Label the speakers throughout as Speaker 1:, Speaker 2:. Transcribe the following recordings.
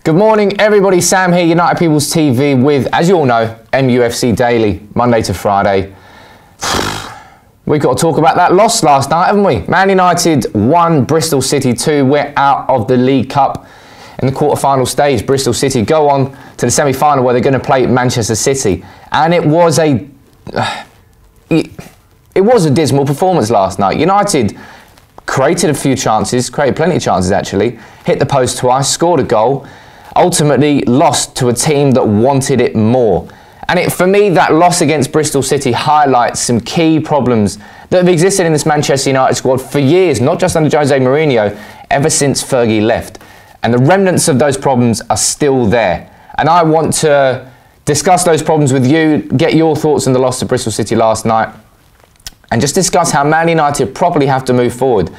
Speaker 1: Good morning, everybody. Sam here, United People's TV with, as you all know, MUFC Daily, Monday to Friday. We've got to talk about that loss last night, haven't we? Man United 1, Bristol City 2. We're out of the League Cup in the quarter-final stage. Bristol City go on to the semi-final where they're going to play Manchester City. And it was a dismal performance last night. United created a few chances, created plenty of chances actually, hit the post twice, scored a goal, ultimately lost to a team that wanted it more. And for me, that loss against Bristol City highlights some key problems that have existed in this Manchester United squad for years, not just under Jose Mourinho, ever since Fergie left. And the remnants of those problems are still there. And I want to discuss those problems with you, get your thoughts on the loss to Bristol City last night, and just discuss how Man United probably have to move forward.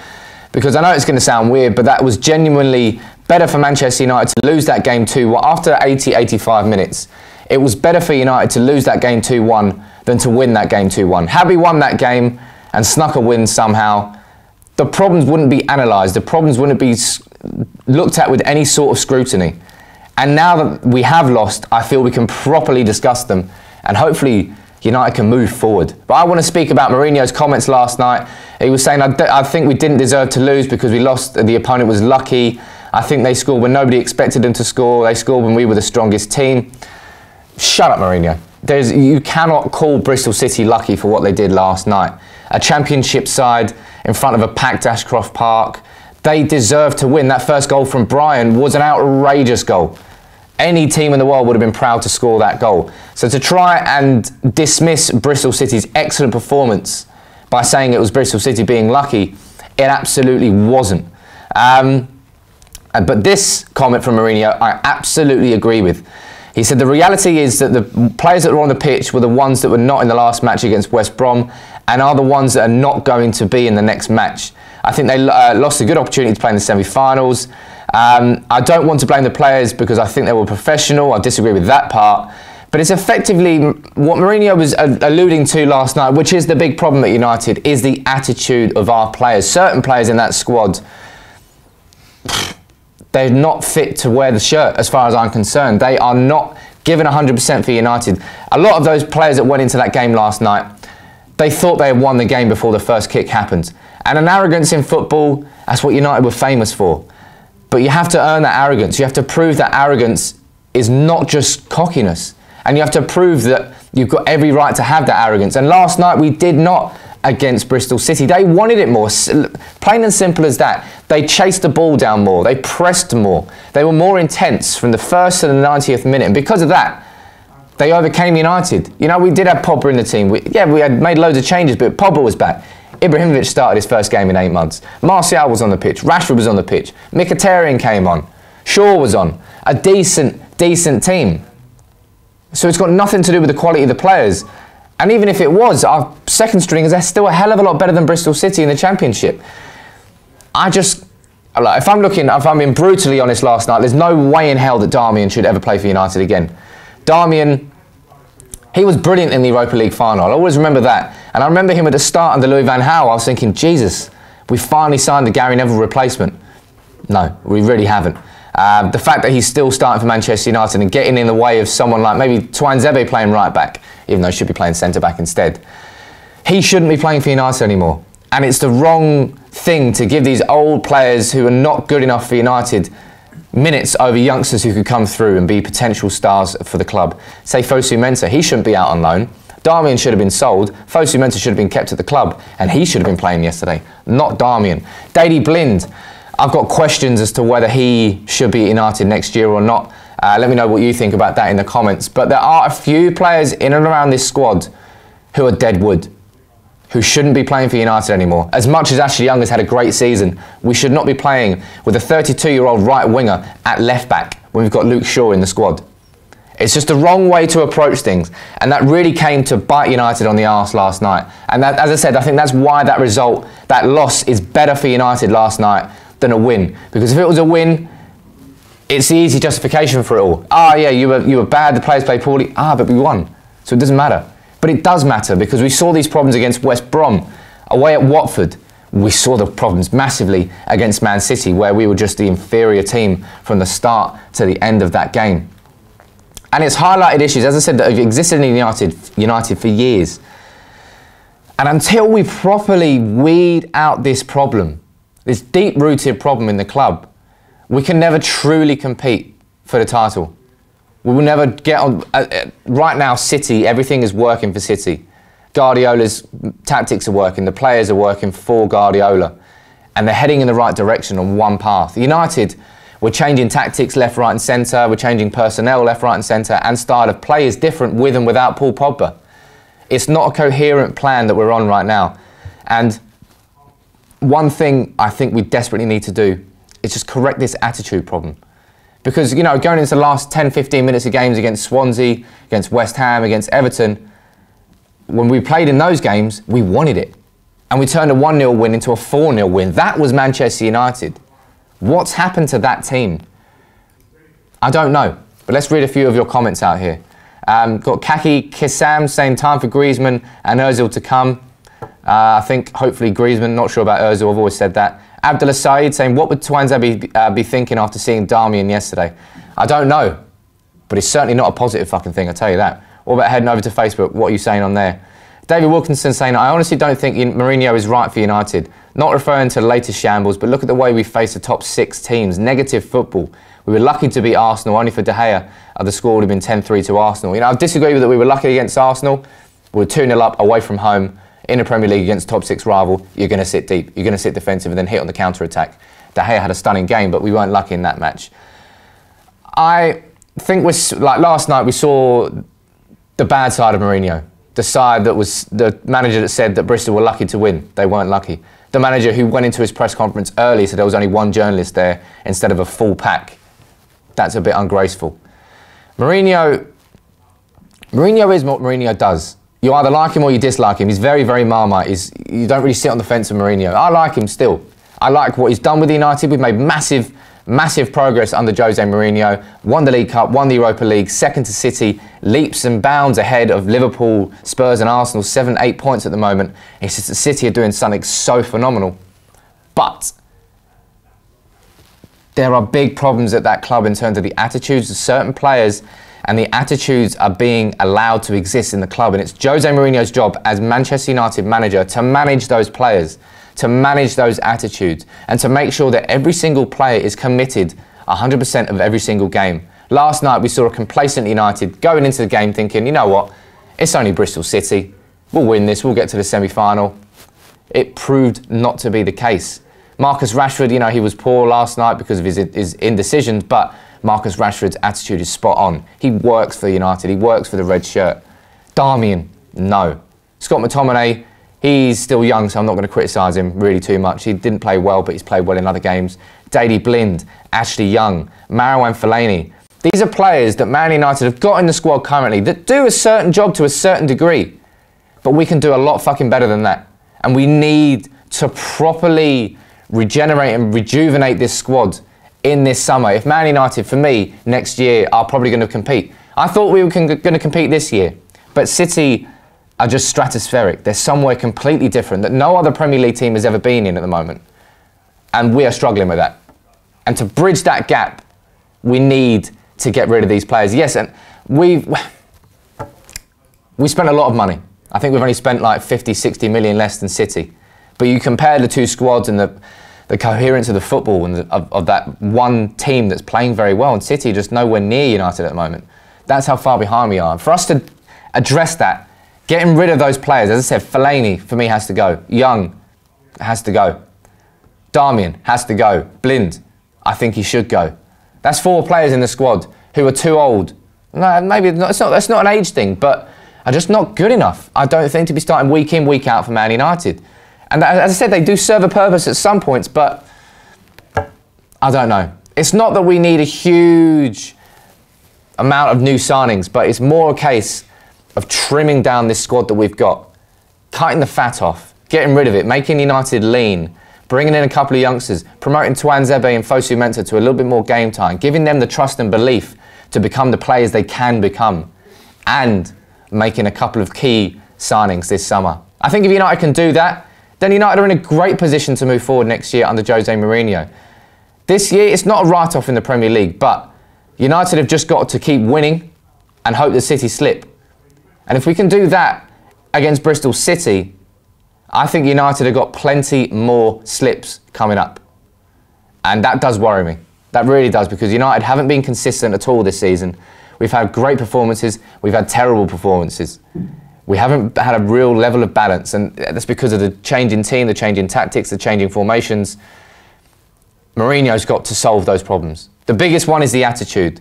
Speaker 1: Because I know it's going to sound weird, but that was genuinely better for Manchester United to lose that game 2-1 after 85 minutes. It was better for United to lose that game 2-1 than to win that game 2-1. Had we won that game and snuck a win somehow, the problems wouldn't be analysed. The problems wouldn't be looked at with any sort of scrutiny. And now that we have lost, I feel we can properly discuss them and hopefully United can move forward. But I want to speak about Mourinho's comments last night. He was saying, I think we didn't deserve to lose because we lost, the opponent was lucky. I think they scored when nobody expected them to score. They scored when we were the strongest team. Shut up, Mourinho. You cannot call Bristol City lucky for what they did last night. A championship side in front of a packed Ashcroft Park. They deserve to win. That first goal from Brian was an outrageous goal. Any team in the world would have been proud to score that goal. So to try and dismiss Bristol City's excellent performance by saying it was Bristol City being lucky, it absolutely wasn't. But this comment from Mourinho, I absolutely agree with. He said the reality is that the players that were on the pitch were the ones that were not in the last match against West Brom and are the ones that are not going to be in the next match. I think they lost a good opportunity to play in the semi-finals. I don't want to blame the players because I think they were professional. I disagree with that part. But it's effectively what Mourinho was alluding to last night, which is the big problem at United, is the attitude of our players. Certain players in that squad, they're not fit to wear the shirt as far as I'm concerned. They are not given 100% for United. A lot of those players that went into that game last night, they thought they had won the game before the first kick happened. And an arrogance in football, that's what United were famous for. But you have to earn that arrogance. You have to prove that arrogance is not just cockiness. And you have to prove that you've got every right to have that arrogance. And last night we did not against Bristol City. They wanted it more. Plain and simple as that. They chased the ball down more. They pressed more. They were more intense from the first to the 90th minute. And because of that, they overcame United. You know, we did have Pogba in the team. We had made loads of changes, but Pogba was back. Ibrahimovic started his first game in 8 months. Martial was on the pitch. Rashford was on the pitch. Mkhitaryan came on. Shaw was on. A decent team. So it's got nothing to do with the quality of the players. And even if it was, our second stringers are still a hell of a lot better than Bristol City in the Championship. If I'm being brutally honest last night, there's no way in hell that Darmian should ever play for United again. Darmian, he was brilliant in the Europa League final. I always remember that. And I remember him at the start under Louis van Gaal. I was thinking, Jesus, we finally signed the Gary Neville replacement. No, we really haven't. The fact that he's still starting for Manchester United and getting in the way of someone like maybe Tuanzebe playing right back, even though he should be playing centre back instead. He shouldn't be playing for United anymore. And it's the wrong thing to give these old players who are not good enough for United minutes over youngsters who could come through and be potential stars for the club. Say Fosu Mensah, he shouldn't be out on loan. Darmian should have been sold. Fosu Mensah should have been kept at the club. And he should have been playing yesterday, not Darmian. Daley Blind, I've got questions as to whether he should be at United next year or not. Let me know what you think about that in the comments. But there are a few players in and around this squad who are dead wood, who shouldn't be playing for United anymore. As much as Ashley Young has had a great season, we should not be playing with a 32-year-old right winger at left back when we've got Luke Shaw in the squad. It's just the wrong way to approach things. And that really came to bite United on the arse last night. And that, as I said, I think that's why that result, that loss, is better for United last night than a win. Because if it was a win, it's the easy justification for it all. Yeah, you were bad, the players played poorly. But we won. So it doesn't matter. But it does matter because we saw these problems against West Brom, away at Watford, We saw the problems massively against Man City, where we were just the inferior team from the start to the end of that game. And it's highlighted issues, as I said, that have existed in United for years. And until we properly weed out this problem, this deep-rooted problem in the club, we can never truly compete for the title. We will never get on. Right now, City, everything is working for City. Guardiola's tactics are working, the players are working for Guardiola, and they're heading in the right direction on one path. United, we're changing tactics left, right and centre, we're changing personnel left, right and centre, and style of play is different with and without Paul Pogba. It's not a coherent plan that we're on right now. And one thing I think we desperately need to do is just correct this attitude problem. Because, you know, going into the last 10, 15 minutes of games against Swansea, against West Ham, against Everton, when we played in those games, we wanted it. And we turned a 1-0 win into a 4-0 win. That was Manchester United. What's happened to that team? I don't know. But let's read a few of your comments out here. Got Kaki Kissam saying time for Griezmann and Ozil to come. I think hopefully Griezmann, not sure about Ozil, I've always said that. Abdullah Saeed saying, what would Twanzebe be thinking after seeing Darmian yesterday? I don't know. But it's certainly not a positive fucking thing, I tell you that. What about heading over to Facebook? What are you saying on there? David Wilkinson saying, I honestly don't think Mourinho is right for United. Not referring to the latest shambles, but look at the way we face the top 6 teams. Negative football. We were lucky to beat Arsenal, only for De Gea. The score would have been 10-3 to Arsenal. You know, I disagree with that we were lucky against Arsenal. We were 2-0 up away from home in the Premier League against top 6 rival. You're going to sit deep. You're going to sit defensive and then hit on the counter-attack. De Gea had a stunning game, but we weren't lucky in that match. I think like last night we saw the bad side of Mourinho. The side that was the manager that said that Bristol were lucky to win. They weren't lucky. The manager who went into his press conference early said there was only one journalist there instead of a full pack. That's a bit ungraceful. Mourinho is what Mourinho does. You either like him or you dislike him. He's very, very Marmite. You don't really sit on the fence with Mourinho. I like him still. I like what he's done with United. We've made massive progress under Jose Mourinho. Won the League Cup, won the Europa League, second to City, leaps and bounds ahead of Liverpool, Spurs and Arsenal, 7-8 points at the moment. It's just that City are doing something so phenomenal. But there are big problems at that club in terms of the attitudes of certain players, and the attitudes are being allowed to exist in the club. And it's Jose Mourinho's job as Manchester United manager to manage those players, to manage those attitudes, and to make sure that every single player is committed 100% of every single game. Last night we saw a complacent United going into the game thinking, you know what, it's only Bristol City, we'll win this, we'll get to the semi-final. It proved not to be the case. Marcus Rashford, you know, he was poor last night because of his indecisions, but Marcus Rashford's attitude is spot on. He works for United, he works for the red shirt. Darmian, no. Scott McTominay, he's still young, so I'm not going to criticise him really too much. He didn't play well, but he's played well in other games. Daley Blind, Ashley Young, Marouane Fellaini. These are players that Man United have got in the squad currently that do a certain job to a certain degree. But we can do a lot fucking better than that. And we need to properly regenerate and rejuvenate this squad in this summer. If Man United, for me, next year are probably going to compete. I thought we were going to compete this year. But City are just stratospheric. They're somewhere completely different that no other Premier League team has ever been in at the moment. And we are struggling with that. And to bridge that gap, we need to get rid of these players. Yes, and we spent a lot of money. I think we've only spent like 50, 60 million less than City. But you compare the two squads and the coherence of the football and of that one team that's playing very well, and City just nowhere near United at the moment. That's how far behind we are. And for us to address that, getting rid of those players, as I said, Fellaini for me has to go. Young has to go. Darmian has to go. Blind, I think he should go. That's 4 players in the squad who are too old. No, maybe not, that's not an age thing, but are just not good enough, I don't think, to be starting week in, week out for Man United. And as I said, they do serve a purpose at some points, but I don't know. It's not that we need a huge amount of new signings, but it's more a case of trimming down this squad that we've got, cutting the fat off, getting rid of it, making United lean, bringing in a couple of youngsters, promoting Twanzebe and Fosu Mensah to a little bit more game time, giving them the trust and belief to become the players they can become, and making a couple of key signings this summer. I think if United can do that, then United are in a great position to move forward next year under Jose Mourinho. This year, it's not a write-off in the Premier League, but United have just got to keep winning and hope that City slip. And if we can do that against Bristol City, I think United have got plenty more slips coming up. And that does worry me. That really does, because United haven't been consistent at all this season. We've had great performances, we've had terrible performances. We haven't had a real level of balance, and that's because of the changing team, the changing tactics, the changing formations. Mourinho's got to solve those problems. The biggest one is the attitude.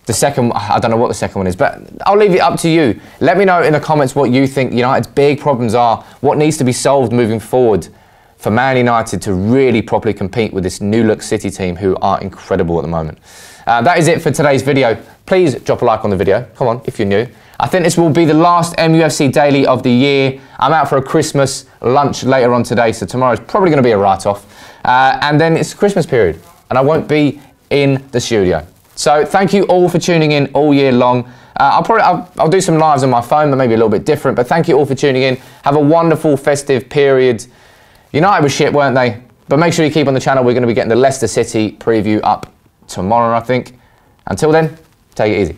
Speaker 1: The second, I don't know what the second one is, but I'll leave it up to you. Let me know in the comments what you think United's big problems are, what needs to be solved moving forward for Man United to really properly compete with this new look City team who are incredible at the moment. That is it for today's video. Please drop a like on the video. Come on, if you're new. I think this will be the last MUFC Daily of the year. I'm out for a Christmas lunch later on today, so tomorrow's probably going to be a write-off. And then it's Christmas period, and I won't be in the studio. So thank you all for tuning in all year long. I'll do some lives on my phone, but maybe a little bit different. But thank you all for tuning in. Have a wonderful festive period. United were shit, weren't they? But make sure you keep on the channel. We're going to be getting the Leicester City preview up tomorrow, I think. Until then, take it easy.